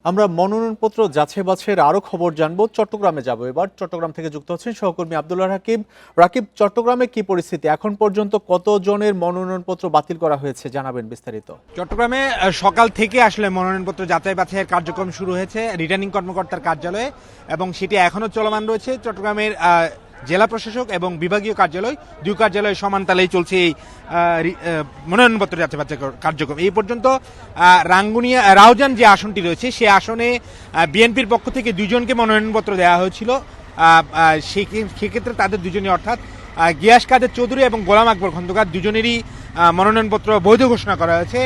আমরা মনোনয়নপত্র যাচাই বাছাইয়ের আরো খবর জানবো। চট্টগ্রামে যাব এবার। চট্টগ্রাম থেকে যুক্ত হচ্ছেন সহকর্মী আব্দুল্লাহ রাকিব। রাকিব, চট্টগ্রামে কি পরিস্থিতি? এখন পর্যন্ত কতজনের মনোনয়নপত্র বাতিল করা হয়েছে জানাবেন বিস্তারিত। চট্টগ্রামে সকাল থেকে আসলে মনোনয়নপত্র যাচাই বাছাইয়ের কার্যক্রম শুরু হয়েছে রিটার্নিং কর্মকর্তার কার্যালয়ে, এবং সেটি এখনো চলমান রয়েছে। চট্টগ্রামের জেলা প্রশাসক এবং বিভাগীয় কার্যালয়, দুই কার্যালয় সমান তালেই চলছে এই মনোনয়নপত্র যাচাই বাছাই কার্যক্রম। এই পর্যন্ত রাঙ্গুনিয়া রাউজান যে আসনটি রয়েছে সে আসনে বিএনপির পক্ষ থেকে দুজনকে মনোনয়নপত্র দেওয়া হয়েছিল। সেক্ষেত্রে তাদের দুজনই অর্থাৎ গিয়াস কাদের চৌধুরী এবং গোলাম আকবর খন্দকার দুজনেরই মনোনয়নপত্র বৈধ ঘোষণা করা হয়েছে।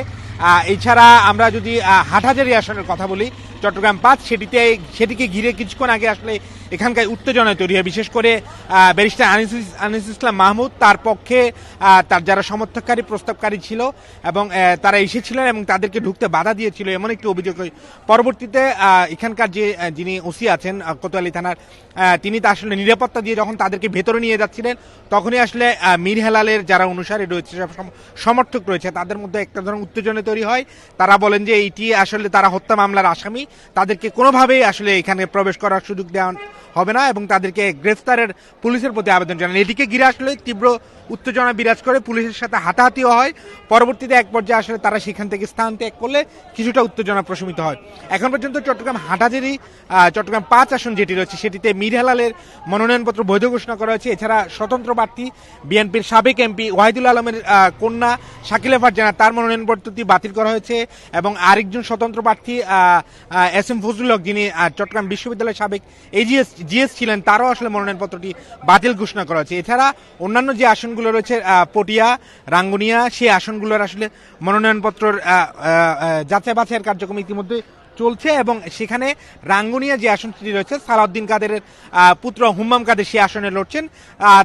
এছাড়া আমরা যদি হাটহাজারী আসনের কথা বলি, চট্টগ্রাম 5, সেটিকে ঘিরে কিছুক্ষণ আগে আসলে এখানকার উত্তেজনা তৈরি হয়। বিশেষ করে ব্যারিস্টার আনিস ইসলাম মাহমুদ, তার পক্ষে তার যারা সমর্থককারী প্রস্তাবকারী ছিল এবং তারা এসেছিলেন এবং তাদেরকে ঢুকতে বাধা দিয়েছিল, এমন একটি অভিযোগ হয়। পরবর্তীতে এখানকার যিনি ওসি আছেন কোতোয়ালি থানার, তিনি তা আসলে নিরাপত্তা দিয়ে যখন তাদেরকে ভেতরে নিয়ে যাচ্ছিলেন, তখনই আসলে মীর হেলালের যারা অনুসারী রয়েছে, সমর্থক রয়েছে, তাদের মধ্যে একটা ধরনের উত্তেজনা তৈরি হয়। তারা বলেন যে এইটি আসলে তারা হত্যা মামলার আসামি, তাদেরকে কোনোভাবেই আসলে এখানে প্রবেশ করার সুযোগ দেওয়া হবে না এবং তাদেরকে গ্রেফতারের পুলিশের প্রতি আবেদন জানান। এটিকে ঘিরে আসলে তীব্র উত্তেজনা বিরাজ করে, পুলিশের সাথে হাতাহাতিও হয়। পরবর্তীতে এক পর্যায়ে আসলে তারা সেখান থেকে স্থান ত্যাগ করলে কিছুটা উত্তেজনা প্রশমিত হয়। এখন পর্যন্ত চট্টগ্রাম হাটহাজারী চট্টগ্রাম 5 আসন যেটি রয়েছে সেটিতে মীর হেলালের মনোনয়নপত্র বৈধ ঘোষণা করা হয়েছে। এছাড়া স্বতন্ত্র প্রার্থী বিএনপির সাবেক এমপি ওয়াহিদুল আলমের কন্যা শাকিলা ফারজানা, তার মনোনয়নপত্রটি বাতিল করা হয়েছে এবং আরেকজন স্বতন্ত্র প্রার্থী এস এম ফজলুল হক, যিনি চট্টগ্রাম বিশ্ববিদ্যালয়ের সাবেক জিএস ছিলেন, তারও আসলে মনোনয়নপত্রটি বাতিল ঘোষণা করা হয়েছে। এছাড়া অন্যান্য যে আসনগুলো রয়েছে পটিয়া, রাঙ্গুনিয়া, সেই আসনগুলোর আসলে মনোনয়নপত্রের যাচাই বাছাইয়ের কার্যক্রম ইতিমধ্যে চলছে এবং সেখানে রাঙ্গুনিয়া যে আসনটি রয়েছে সালাউদ্দিন কাদেরের পুত্র হুম্মাম কাদের সেই আসনে লড়ছেন,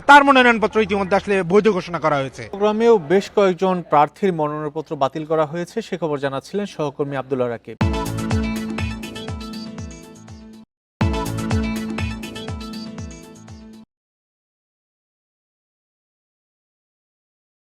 তার মনোনয়নপত্র ইতিমধ্যে আসলে বৈধ ঘোষণা করা হয়েছে। চট্টগ্রামেও বেশ কয়েকজন প্রার্থীর মনোনয়নপত্র বাতিল করা হয়েছে, সে খবর জানাচ্ছিলেন সহকর্মী আব্দুল্লাহ রাকিব।